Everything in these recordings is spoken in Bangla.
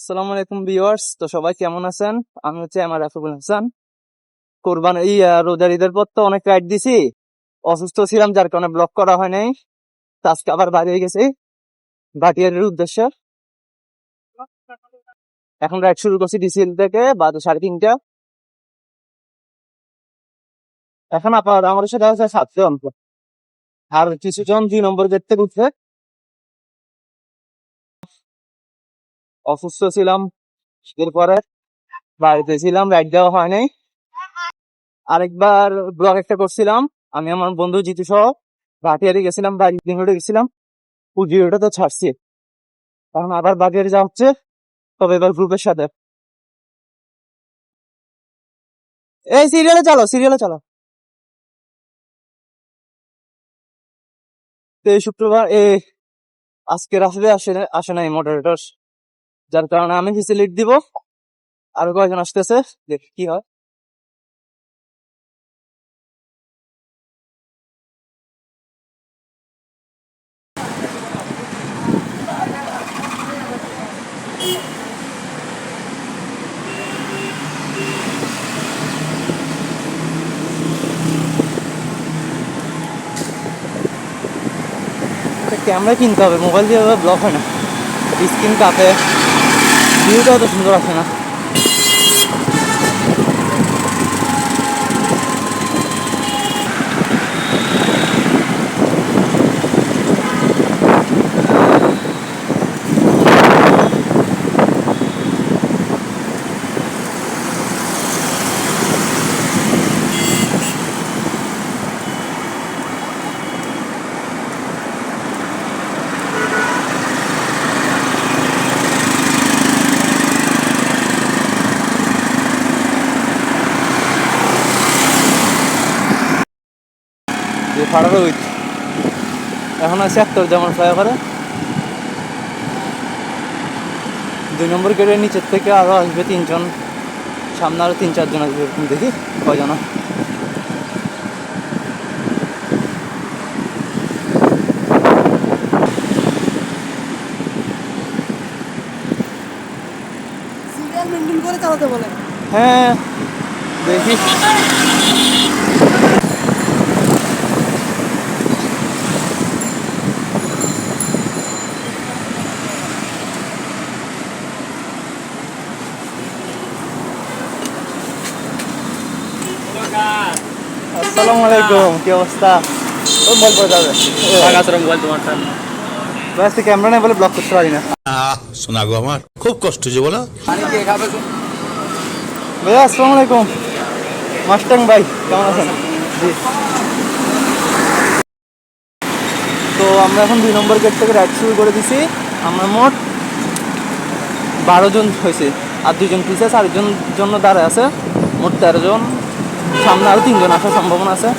আসসালামু আলাইকুম ভিউয়ার্স। তো সবাই কেমন আছেন? আমি হচ্ছে আমার রাফিকুল হাসান। কোরবান রোজার ঈদের পর তো অনেক রাইড দিছি, অসুস্থ ছিলাম যার কারণে ব্লগ করা হয় নাই। তো আজকে আবার বাইরে হয়ে গেছি ভাটিয়ারের উদ্দেশ্যে। এখন রাইড শুরু করছি ডিসিএল থেকে, বাজে 3:30। এখন আপাতত আমাদের সাথে আছে 7 জন, আর কিছু জন 2 নম্বর গেট থেকে উঠছে। অসুস্থ ছিলাম, এরপরে বাড়িতে ছিলাম, রাইড দেওয়া হয় নাই। আরেকবার ব্লগ একটা করছিলাম আমি আমার বন্ধু জিতু সহ, ভাটিয়ারি গেছিলাম, বাইরে গেছিলাম, ভিডিওটা তো ছাড়ছি। এখন আবার বাগেরহাট যাওয়া হচ্ছে, তবে এবার গ্রুপের সাথে। এই সিরিয়ালে চালো, সিরিয়ালে চালো। তো এই শুক্রবার আজকে রাফিদে আসে নাই মডারেটর, যার কারণে আমি ফেসিলিটি দিব। আরো কয়েকজন আসতেছে, দেখ কি হয়। ক্যামেরা কিনতে হবে, মোবাইল দিয়ে ব্লক হয় না, স্ক্রিন কাপে, ভিউটাও তো সুন্দর আসে না। এখন আছে একটা যেমন ফ্লাইওভারে 2 নম্বর গেটের নিচের থেকে আরো আসবে 3 জন, সামনে আরো 3-4 জন আসবে, এরকম দেখি কয়জন। হ্যাঁ দেখি। আসসালামু আলাইকুম, কি অবস্থা? মোবাইল পড়ে যাবে, মোবাইল তোমার আজকে ক্যামেরা নেই বলে ব্লক করতে পারি না। শোনা গো, আমার খুব কষ্ট যে বলো। ভাইয়া আসসালামু আলাইকুম, মাস্টাং ভাই কেমন আছেন? জি। তো আমরা এখন 2 নম্বর গেট থেকে রাইড শুরু করে দিছি। আমরা মোট 12 জন হয়েছে, আর 2 জন পিছে আছে, আরেকজন জন্য দাঁড়ায় আছে, মোট 13 জন। সামনে আরো 3 জন আসার সম্ভাবনা আছে।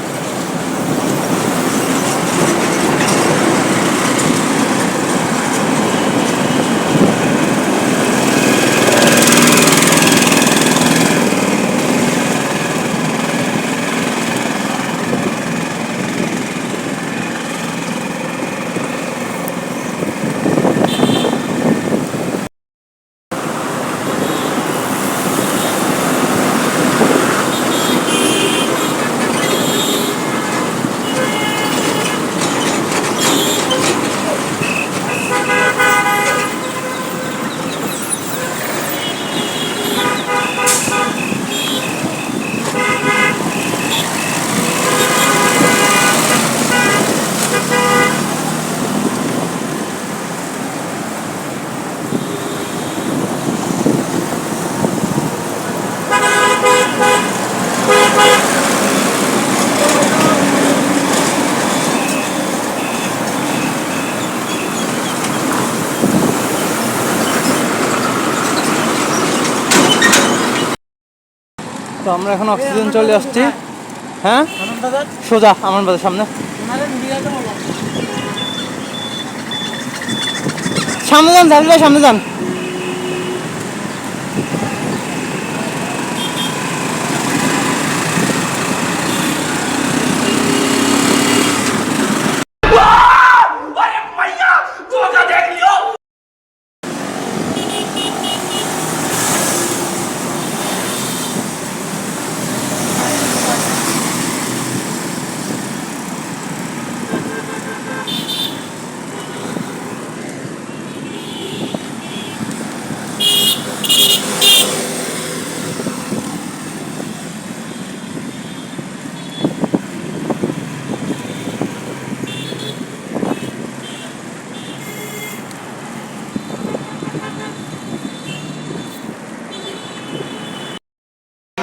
তো আমরা এখন অক্সিজেন চলে আসছি। হ্যাঁ সোজা আমার বাজার সামনে, সামনে যান ঝাড়ি ভাই, সামনে যান।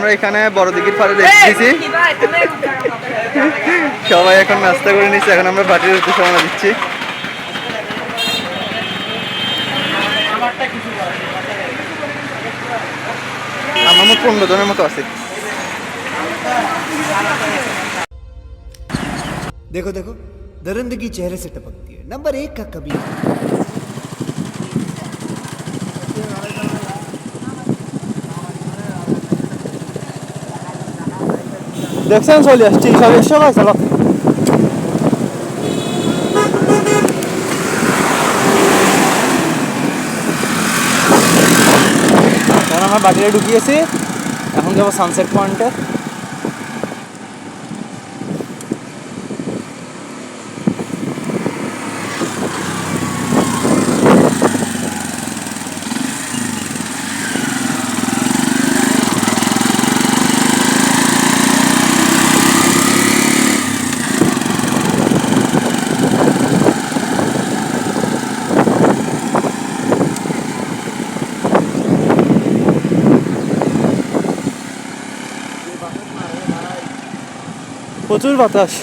আমরা এখানে বড় দিঘির পাড়ে দেখতেছি সবাই এখন নাস্তা করে নিচ্ছে, এখন আমরা বাটির উদ্দেশ্যে রওনা দিচ্ছি। আমার মতো 15 জনের মতো আছে। देखो देखो दरिंदगी चेहरे से टपकती है। नंबर 1 का कभी দেখছেন চলে আসছি সবাই সবাই চলো। এখন আমরা বাটিরে ঢুকিয়েছি, এখন যাবো সানসেট পয়েন্টে। প্রচুর বাতাস।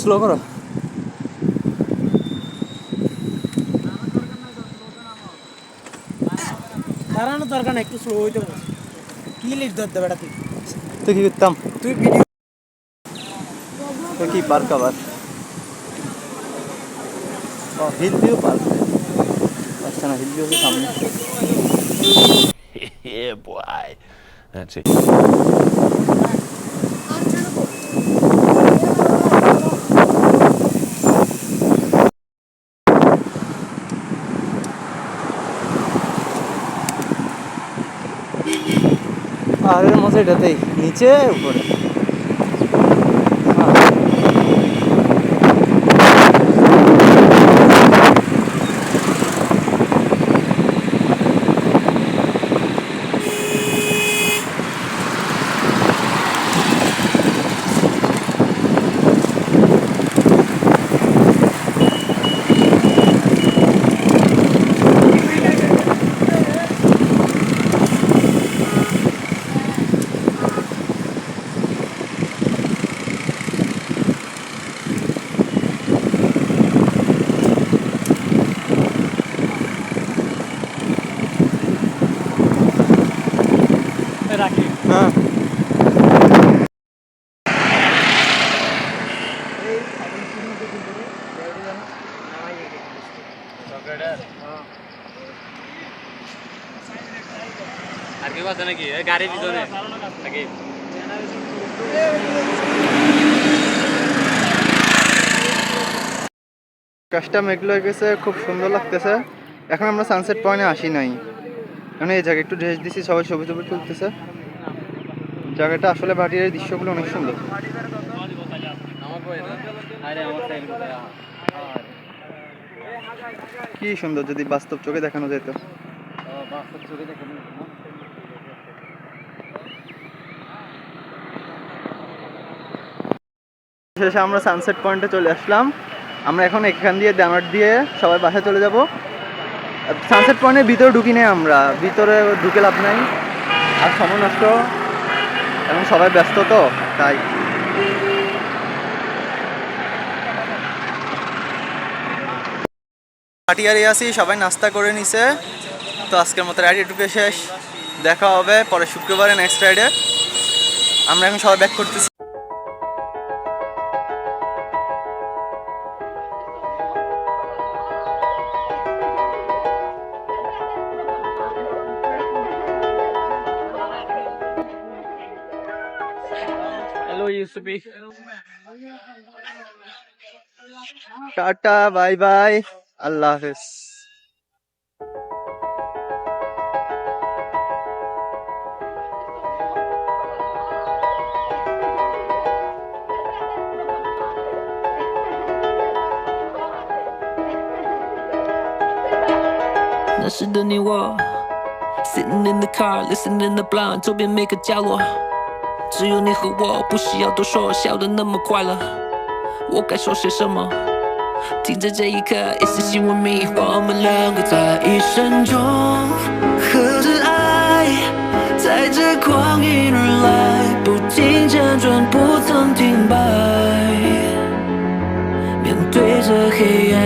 স্লো করো। দাঁড়ানো দরকার না, একটু স্লো হইতে বল। কি লিড ধরতে বেটা তুই? তুই কি করতাম? তুই ভিডিও তো কি পার্ক আবার হিল ভিউ পার্ক। আচ্ছা না, হিল ভিউ হচ্ছে সামনে। Yeah, boy. That's it. পাহাড়ের মধ্যে এটাতেই নিচে উপরে। রাখি। হ্যাঁ আর কেউ আছে নাকি গাড়ির পিছনে নাকি? আকাশটা মেঘলা হয়ে গেছে, খুব সুন্দর লাগতেছে। এখন আমরা সানসেট পয়েন্টে আসি নাই, মানে এই জায়গায় একটু ড্রেস দিছি, সবাই ছবি ছবি তুলতেছে। জায়গাটা আসলে ভাটিয়ার দৃশ্যগুলো অনেক সুন্দর। কি সুন্দর যদি বাস্তব চোখে দেখানো যেত। শেষে আমরা সানসেট পয়েন্টে চলে আসলাম। আমরা এখন এখান দিয়ে ডানার দিয়ে সবাই বাসায় চলে যাব। সানসেট পয়েন্টের ভিতরে ঢুকি নেই, আমরা ভিতরে ঢুকে লাভ নাই, আর সময় নষ্ট, এখন সবাই ব্যস্ত তো তাই। পাটিয়ারি আছি, সবাই নাস্তা করে নিছে। তো আজকের মতো রাইড এটুকু শেষ, দেখা হবে পরে শুক্রবারে নেক্সট রাইডে। আমরা এখন সবাই ব্যাক করতেছি। Hello Yusufi. Tata, bye bye, আল্লাহ হাফেজ।那时的你我 ，sitting in the car, listening the blunt，周边每个角落，只有你和我，不需要多说，笑得那么快乐。我该说些什么？听着这一刻，一丝希望迷，我们两个在一生中合着爱，在这旷野而来，不停辗转，不曾停摆，面对着黑暗。